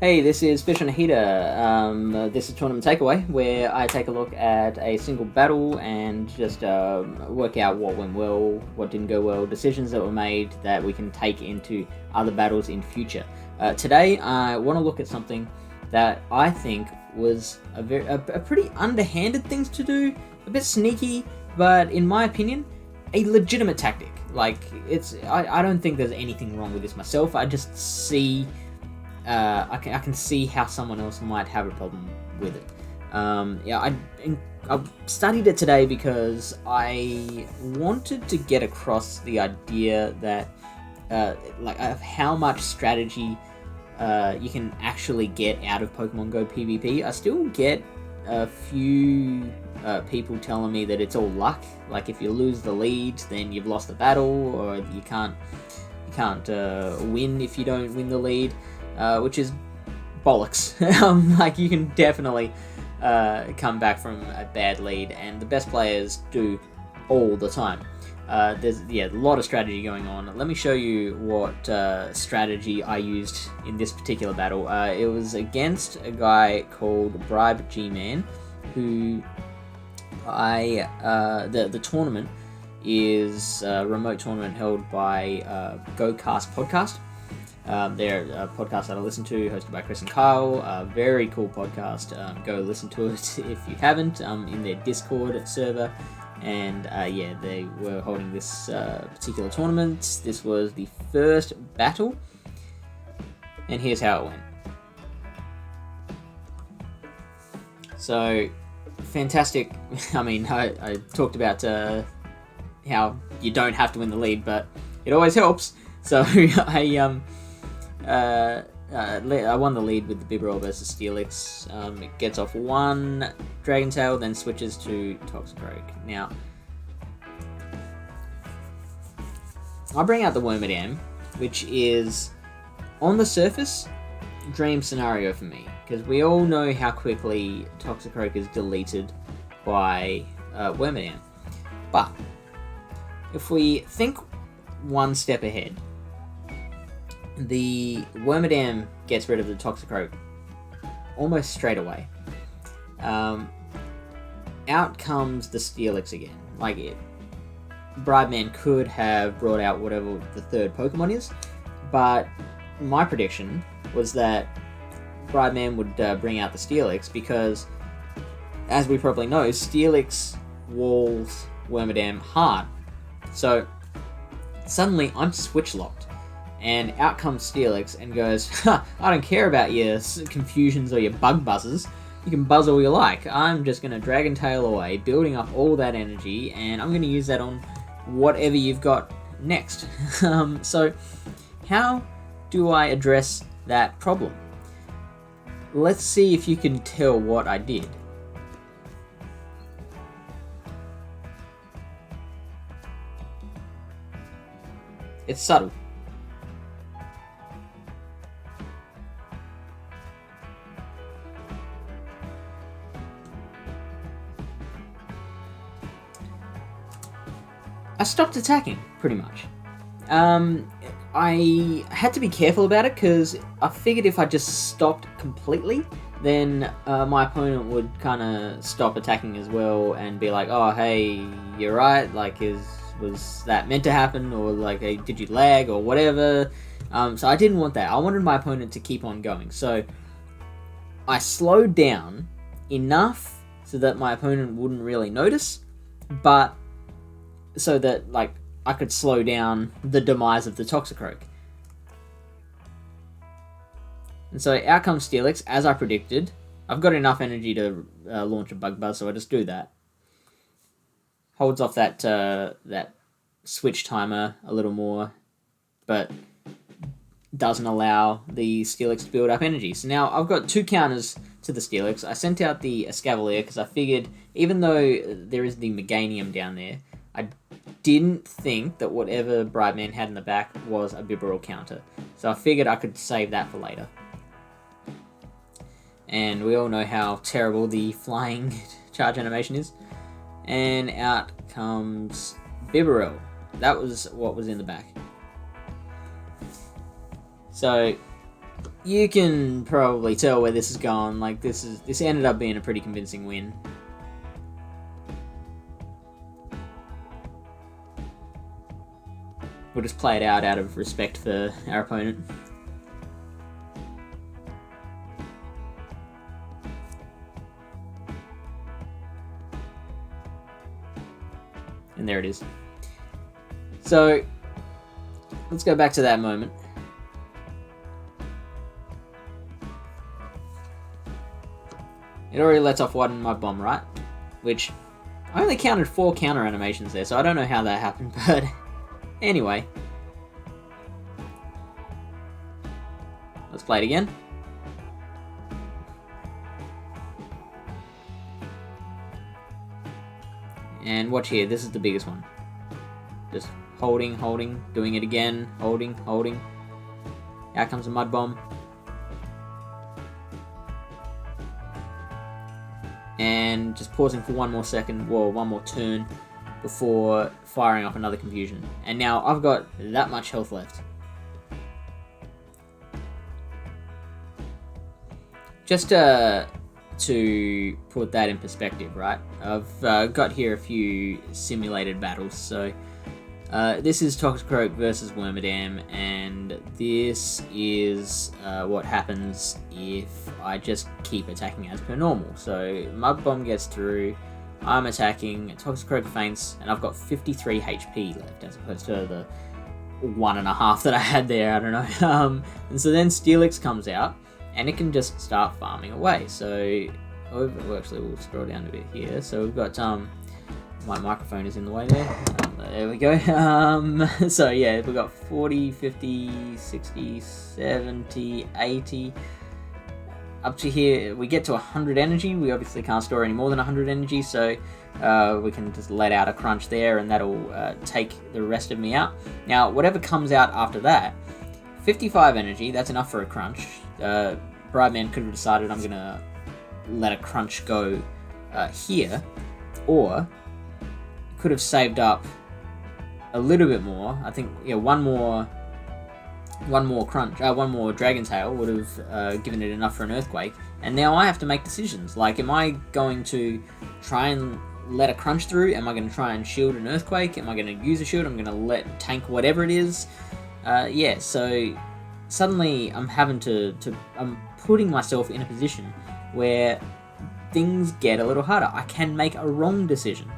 Hey, this is Fish on a Heater. This is Tournament Takeaway, where I take a look at a single battle and just work out what went well, what didn't go well, decisions that were made that we can take into other battles in future. Today, I want to look at something that I think was a pretty underhanded thing to do, a bit sneaky, but in my opinion, a legitimate tactic. I don't think there's anything wrong with this myself. I just see... I can see how someone else might have a problem with it. I studied it today because I wanted to get across the idea that of how much strategy you can actually get out of Pokemon Go PvP. I still get a few people telling me that it's all luck. Like if you lose the lead, then you've lost the battle, or you can't win if you don't win the lead. Which is bollocks. You can definitely come back from a bad lead, and the best players do all the time. There's a lot of strategy going on. Let me show you what strategy I used in this particular battle. It was against a guy called Bribe G-Man, who the tournament is a remote tournament held by GoCast Podcast. They're a podcast that I listen to, hosted by Chris and Kyle. Very cool podcast. Go listen to it if you haven't. In their Discord server. And they were holding this particular tournament. This was the first battle. And here's how it went. So, fantastic. I mean, I talked about how you don't have to win the lead, but it always helps. So, I won the lead with the Bibarel versus Steelix. It gets off one Dragon Tail, then switches to Toxicroak. Now, I bring out the Wormadam, which is, on the surface, dream scenario for me, because we all know how quickly Toxicroak is deleted by Wormadam. But, if we think one step ahead, the Wormadam gets rid of the Toxicroak almost straight away. Out comes the Steelix again. Bribeman could have brought out whatever the third Pokemon is, but my prediction was that Bribeman would bring out the Steelix because, as we probably know, Steelix walls Wormadam hard. So, suddenly I'm switch locked. And out comes Steelix and goes, I don't care about your confusions or your bug buzzes. You can buzz all you like. I'm just going to Dragon Tail away, building up all that energy, and I'm going to use that on whatever you've got next. So, how do I address that problem? Let's see if you can tell what I did. It's subtle. I stopped attacking, pretty much. I had to be careful about it, because I figured if I just stopped completely, then my opponent would kind of stop attacking as well, and be like, oh, hey, you're right, was that meant to happen, or hey, did you lag, or whatever. So I didn't want that. I wanted my opponent to keep on going. So I slowed down enough so that my opponent wouldn't really notice, but so that I could slow down the demise of the Toxicroak. And so out comes Steelix, as I predicted. I've got enough energy to launch a Bug Buzz, so I just do that. Holds off that switch timer a little more, but doesn't allow the Steelix to build up energy. So now I've got two counters to the Steelix. I sent out the Escavalier because I figured, even though there is the Meganium down there, I didn't think that whatever Bribeman had in the back was a Bibarel counter. So I figured I could save that for later. And we all know how terrible the flying charge animation is. And out comes Bibarel. That was what was in the back. So you can probably tell where this is going. Like, this ended up being a pretty convincing win. We'll just play it out of respect for our opponent. And there it is. So, let's go back to that moment. It already lets off one Mud Bomb, right? Which, I only counted 4 counter animations there, so I don't know how that happened, but anyway. Let's play it again. And watch here, this is the biggest one. Just holding, doing it again, holding. Out comes a Mud Bomb. And just pausing for one more second, or one more turn, before firing off another Confusion. And now I've got that much health left. Just to put that in perspective, right? I've got here a few simulated battles. So this is Toxicroak versus Wormadam, and this is what happens if I just keep attacking as per normal. So Mud Bomb gets through, I'm attacking, Toxicroak faints, and I've got 53 HP left as opposed to the 1.5 that I had there, I don't know. And so then Steelix comes out, and it can just start farming away. So, actually we'll scroll down a bit here. So we've got, my microphone is in the way there. There we go. So yeah, we've got 40, 50, 60, 70, 80. Up to here, we get to 100 energy. We obviously can't store any more than 100 energy, so we can just let out a crunch there, and that'll take the rest of me out. Now, whatever comes out after that, 55 energy, that's enough for a crunch. Brideman could have decided I'm going to let a crunch go here, or could have saved up a little bit more. I think, yeah, one more Dragon Tail would have given it enough for an Earthquake. And now I have to make decisions. Like, am I going to try and let a crunch through? Am I going to try and shield an Earthquake? Am I going to use a shield? I'm going to let tank whatever it is. Yeah, so suddenly I'm having I'm putting myself in a position where things get a little harder. I can make a wrong decision.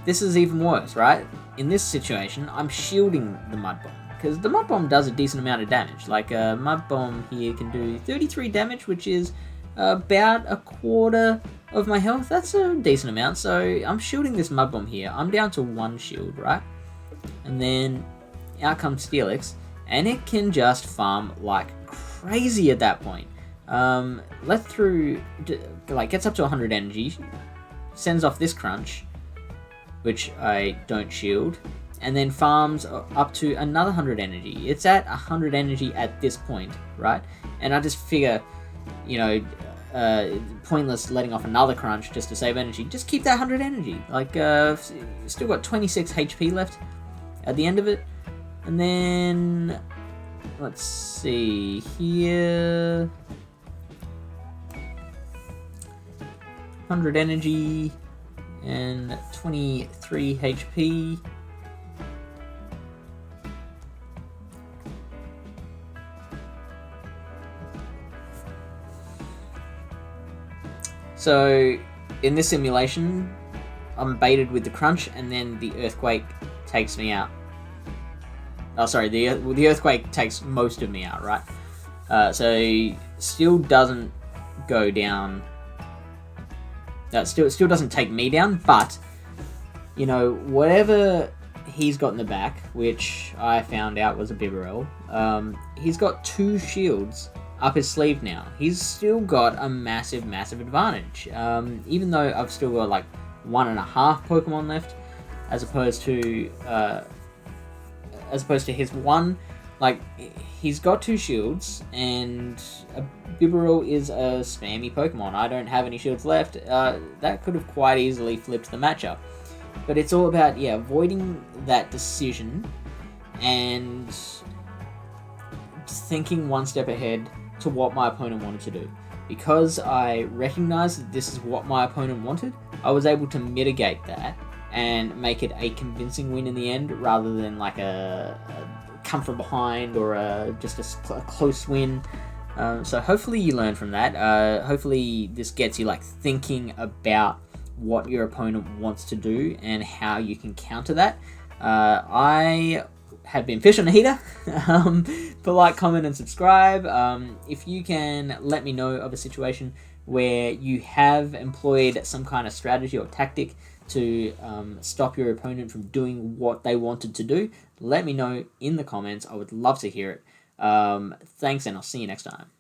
This is even worse, right? In this situation, I'm shielding the Mud Bomb, because the Mud Bomb does a decent amount of damage. Like, a Mud Bomb here can do 33 damage, which is about a quarter of my health. That's a decent amount, so I'm shielding this Mud Bomb here. I'm down to 1 shield, right? And then out comes Steelix, and it can just farm like crazy at that point. Gets up to 100 energy, sends off this crunch, which I don't shield, and then farms up to another 100 energy. It's at 100 energy at this point, right? And I just figure, you know, pointless letting off another crunch just to save energy. Just keep that 100 energy. Like, still got 26 HP left at the end of it. And then, let's see here. 100 energy and 23 HP. So, in this simulation, I'm baited with the crunch, and then the Earthquake takes me out. Oh, sorry, the Earthquake takes most of me out, right? So, still doesn't go down. Still doesn't take me down, but, you know, whatever he's got in the back, which I found out was a Bibarel, he's got 2 shields up his sleeve now. He's still got a massive, massive advantage. Even though I've still got like 1.5 Pokemon left, as opposed to his 1. Like, he's got 2 shields, and a Bibarel is a spammy Pokemon. I don't have any shields left. That could have quite easily flipped the matchup. But it's all about, yeah, avoiding that decision and thinking one step ahead to what my opponent wanted to do. Because I recognized that this is what my opponent wanted, I was able to mitigate that and make it a convincing win in the end, rather than like a come from behind or just a close win. So hopefully you learn from that. Hopefully this gets you like thinking about what your opponent wants to do and how you can counter that. I have been Fish on a Heater. Put like, comment, and subscribe. If you can let me know of a situation where you have employed some kind of strategy or tactic to stop your opponent from doing what they wanted to do, let me know in the comments. I would love to hear it. Thanks, and I'll see you next time.